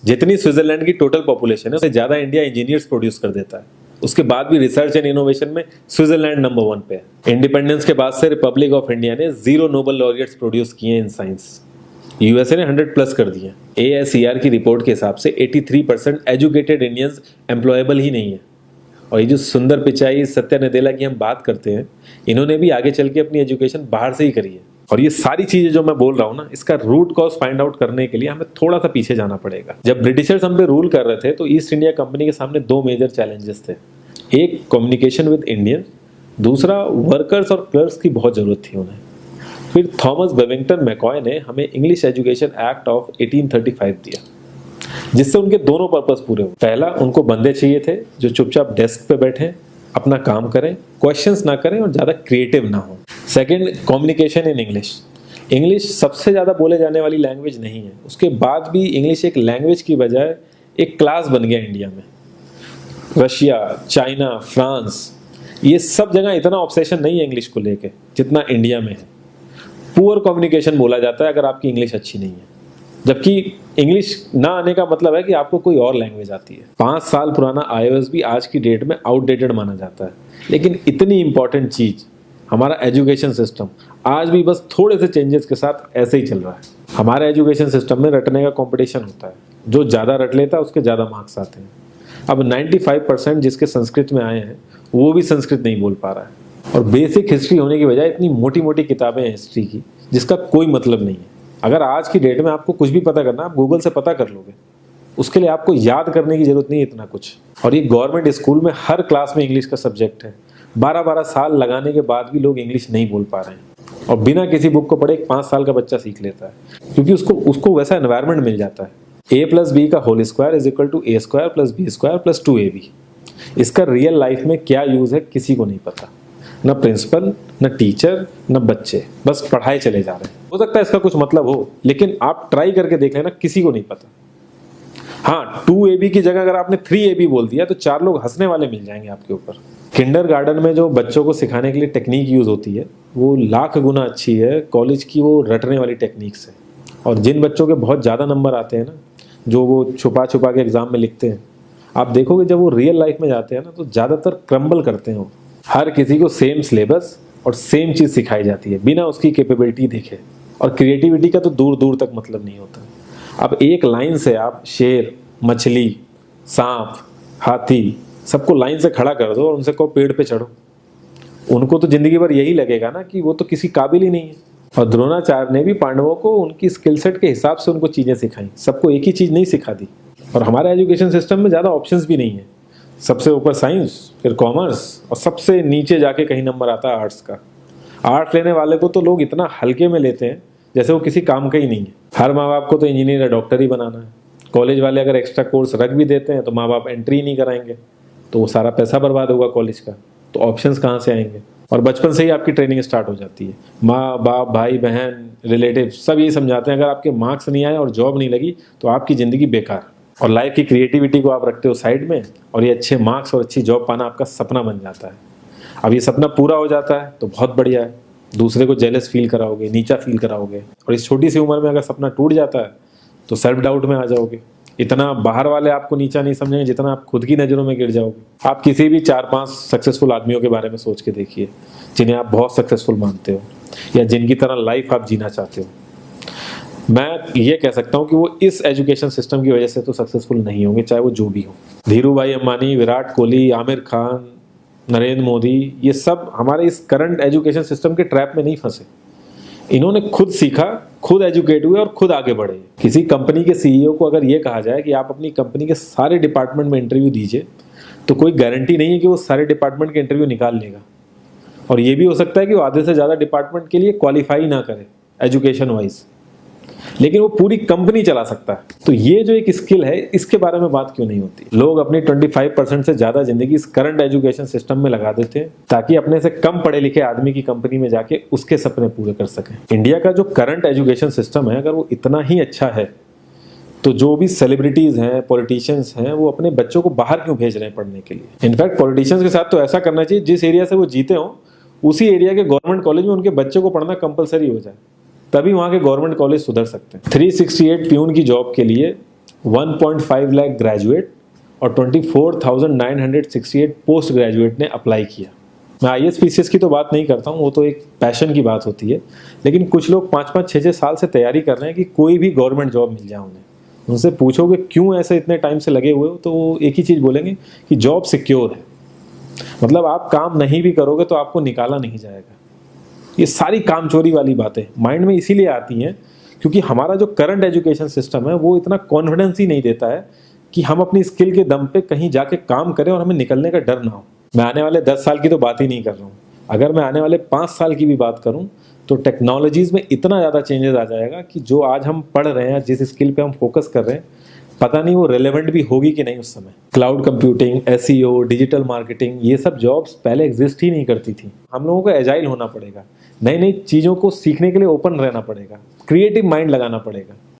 जितनी स्विट्जरलैंड की total population है उससे ज्यादा इंडिया इंजीनियर्स प्रोड्यूस कर देता है। उसके बाद भी रिसर्च एंड इनोवेशन में स्विट्जरलैंड नंबर 1 पे है। इंडिपेंडेंस के बाद से रिपब्लिक ऑफ इंडिया ने 0 नोबेल लॉरियट्स प्रोड्यूस किए इन साइंस। यूएसए ने 100+ कर दिए। ASER की रिपोर्ट के हिसाब से 83% एजुकेटेड इंडियंस एम्प्लॉयबल ही नहीं है। और ये जो सुंदर पिचाई, सत्या नदेला की हम बात करते हैं, इन्होंने भी आगे चल के अपनी एजुकेशन बाहर से ही करी है। और ये सारी चीजें जो मैं बोल रहा हूँ ना, इसका रूट कॉज फाइंड आउट करने के लिए हमें थोड़ा सा पीछे जाना पड़ेगा। जब ब्रिटिशर्स हम पे रूल कर रहे थे तो ईस्ट इंडिया कंपनी के सामने 2 मेजर चैलेंजेस थे। एक कम्युनिकेशन विद इंडियन, दूसरा वर्कर्स और क्लर्क्स की बहुत जरूरत थी उन्हें। फिर थॉमस बेविंगटन मैकॉय ने हमें इंग्लिश एजुकेशन एक्ट ऑफ 1835 दिया, जिससे उनके दोनों पर्पस पूरे हुए। पहला, उनको बंदे चाहिए थे जो चुपचाप डेस्क पे बैठे, अपना काम करें, क्वेश्चंस ना करें और ज्यादा क्रिएटिव ना हो। Second, communication in English. English सबसे ज्यादा बोले जाने वाली लैंग्वेज नहीं है, उसके बाद भी इंग्लिश एक लैंग्वेज की बजाय एक क्लास बन गया इंडिया में। रशिया, चाइना, फ्रांस, ये सब जगह इतना ऑब्सेशन नहीं है इंग्लिश को लेके जितना इंडिया में है। पुअर कम्युनिकेशन बोला जाता है अगर आपकी इंग्लिश अच्छी नहीं है, जबकि इंग्लिश ना आने का मतलब है कि आपको कोई और लैंग्वेज आती है। 5 साल पुराना iOS भी आज की डेट में आउटडेटेड माना जाता है। लेकिन इतनी इंपॉर्टेंट चीज हमारा एजुकेशन सिस्टम आज भी बस थोड़े से चेंजेस के साथ ऐसे ही चल रहा है। हमारे एजुकेशन सिस्टम में रटने का कंपटीशन होता है, जो ज़्यादा रट लेता है उसके ज़्यादा मार्क्स आते हैं। अब 95% जिसके संस्कृत में आए हैं वो भी संस्कृत नहीं बोल पा रहा है। और बेसिक हिस्ट्री होने की बजाय इतनी मोटी मोटी किताबें हैं हिस्ट्री की जिसका कोई मतलब नहीं है। अगर आज की डेट में आपको कुछ भी पता करना, आप गूगल से पता कर लोगे, उसके लिए आपको याद करने की जरूरत नहीं है इतना कुछ। और ये गवर्नमेंट स्कूल में हर क्लास में इंग्लिश का सब्जेक्ट है। 12-12 साल लगाने के बाद भी लोग इंग्लिश नहीं बोल पा रहे हैं। और बिना किसी बुक को पढ़े एक 5 साल का बच्चा सीख लेता है, क्योंकि उसको वैसा एनवायरनमेंट मिल जाता है। A+B का whole square is equal to A² + B² + 2AB। इसका रियल लाइफ में क्या यूज है किसी को नहीं पता, न प्रिंसिपल, न टीचर, न बच्चे, बस पढ़ाई चले जा रहे हैं। हो सकता है इसका कुछ मतलब हो, लेकिन आप ट्राई करके देख लेना, किसी को नहीं पता। हाँ, 2AB की जगह अगर आपने 3AB बोल दिया तो 4 लोग हंसने वाले मिल जाएंगे आपके ऊपर। किंडरगार्टन में जो बच्चों को सिखाने के लिए टेक्निक यूज होती है वो लाख गुना अच्छी है कॉलेज की वो रटने वाली टेक्निक से। और जिन बच्चों के बहुत ज़्यादा नंबर आते हैं ना, जो वो छुपा छुपा के एग्जाम में लिखते हैं, आप देखोगे जब वो रियल लाइफ में जाते हैं ना तो ज़्यादातर क्रम्बल करते हैं वो। हर किसी को सेम सिलेबस और सेम चीज़ सिखाई जाती है बिना उसकी कैपेबिलिटी देखे। और क्रिएटिविटी का तो दूर दूर तक मतलब नहीं होता। अब एक लाइन से आप शेर, मछली, सांप, हाथी सबको लाइन से खड़ा कर दो और उनसे कहो पेड़ पे चढ़ो, उनको तो जिंदगी भर यही लगेगा ना कि वो तो किसी काबिल ही नहीं है। और द्रोणाचार्य ने भी पांडवों को उनकी स्किल सेट के हिसाब से उनको चीज़ें सिखाई, सबको एक ही चीज़ नहीं सिखा दी। और हमारे एजुकेशन सिस्टम में ज़्यादा ऑप्शंस भी नहीं है। सबसे ऊपर साइंस, फिर कॉमर्स, और सबसे नीचे जाके कहीं नंबर आता है आर्ट्स का। आर्ट्स लेने वाले को तो लोग इतना हल्के में लेते हैं जैसे वो किसी काम का ही नहीं है। हर माँ बाप को तो इंजीनियर या डॉक्टर ही बनाना है। कॉलेज वाले अगर एक्स्ट्रा कोर्स रख भी देते हैं तो माँ बाप एंट्री नहीं कराएंगे, तो वो सारा पैसा बर्बाद होगा कॉलेज का। तो ऑप्शंस कहाँ से आएंगे? और बचपन से ही आपकी ट्रेनिंग स्टार्ट हो जाती है। माँ बाप, भाई बहन, रिलेटिव सब यही समझाते हैं अगर आपके मार्क्स नहीं आए और जॉब नहीं लगी तो आपकी ज़िंदगी बेकार। और लाइफ की क्रिएटिविटी को आप रखते हो साइड में, और ये अच्छे मार्क्स और अच्छी जॉब पाना आपका सपना बन जाता है। अब ये सपना पूरा हो जाता है तो बहुत बढ़िया है, दूसरे को जेलस फील कराओगे, नीचा फील कराओगे। और इस छोटी सी उम्र में अगर सपना टूट जाता है तो सेल्फ डाउट में आ जाओगे। इतना बाहर वाले आपको नीचा नहीं समझेंगे जितना आप खुद की नज़रों में गिर जाओगे। आप किसी भी 4-5 सक्सेसफुल आदमियों के बारे में सोच के देखिए जिन्हें आप बहुत सक्सेसफुल मानते हो या जिनकी तरह लाइफ आप जीना चाहते हो। मैं ये कह सकता हूँ कि वो इस एजुकेशन सिस्टम की वजह से तो सक्सेसफुल नहीं होंगे, चाहे वो जो भी हो। धीरू भाई अंबानी, विराट कोहली, आमिर खान, नरेंद्र मोदी, ये सब हमारे इस करंट एजुकेशन सिस्टम के ट्रैप में नहीं फंसे। इन्होंने खुद सीखा, खुद एजुकेट हुए और खुद आगे बढ़े। किसी कंपनी के सीईओ को अगर ये कहा जाए कि आप अपनी कंपनी के सारे डिपार्टमेंट में इंटरव्यू दीजिए, तो कोई गारंटी नहीं है कि वो सारे डिपार्टमेंट के इंटरव्यू निकाल लेगा। और ये भी हो सकता है कि वो आधे से ज़्यादा डिपार्टमेंट के लिए क्वालिफाई ना करे एजुकेशन वाइज, लेकिन वो पूरी कंपनी चला सकता है। तो ये जो एक स्किल है, इसके बारे में बात क्यों नहीं होती? लोग अपनी 25% से ज्यादा जिंदगी इस करंट एजुकेशन सिस्टम में लगा देते हैं ताकि अपने से कम पढ़े लिखे आदमी की कंपनी में जाके उसके सपने पूरे कर सकें। इंडिया का जो करंट एजुकेशन सिस्टम है, अगर वो इतना ही अच्छा है तो जो भी सेलिब्रिटीज हैं, पॉलिटिशियंस हैं, वो अपने बच्चों को बाहर क्यों भेज रहे हैं पढ़ने के लिए? इनफैक्ट पॉलिटिशियंस के साथ तो ऐसा करना चाहिए, जिस एरिया से वो जीते हों उसी एरिया के गवर्नमेंट कॉलेज में उनके बच्चे को पढ़ना कंपलसरी हो जाए, तभी वहाँ के गवर्नमेंट कॉलेज सुधर सकते हैं। 368 प्यून की जॉब के लिए 1.5 लाख ग्रेजुएट और 24,968 पोस्ट ग्रेजुएट ने अप्लाई किया। मैं IAS PCS की तो बात नहीं करता हूँ, वो तो एक पैशन की बात होती है, लेकिन कुछ लोग 5-5, 6-6 साल से तैयारी कर रहे हैं कि कोई भी गवर्नमेंट जॉब मिल जाए उन्हें। उनसे पूछोगे क्यों ऐसे इतने टाइम से लगे हुए हो, तो वो एक ही चीज़ बोलेंगे कि जॉब सिक्योर है। मतलब आप काम नहीं भी करोगे तो आपको निकाला नहीं जाएगा। ये सारी कामचोरी वाली बातें माइंड में इसीलिए आती हैं क्योंकि हमारा जो करंट एजुकेशन सिस्टम है वो इतना कॉन्फिडेंस ही नहीं देता है कि हम अपनी स्किल के दम पे कहीं जाके काम करें और हमें निकलने का डर ना हो। मैं आने वाले 10 साल की तो बात ही नहीं कर रहा हूँ, अगर मैं आने वाले 5 साल की भी बात करूँ तो टेक्नोलॉजीज में इतना ज़्यादा चेंजेस आ जाएगा कि जो आज हम पढ़ रहे हैं, जिस स्किल पे हम फोकस कर रहे हैं, पता नहीं वो रेलेवेंट भी होगी कि नहीं उस समय। Cloud computing, SEO, digital marketing, ये सब जॉब्स पहले एग्जिस्ट ही नहीं करती थी। हम लोगों को एजाइल होना पड़ेगा, नई नई चीज़ों को सीखने के लिए ओपन रहना पड़ेगा, क्रिएटिव माइंड लगाना पड़ेगा।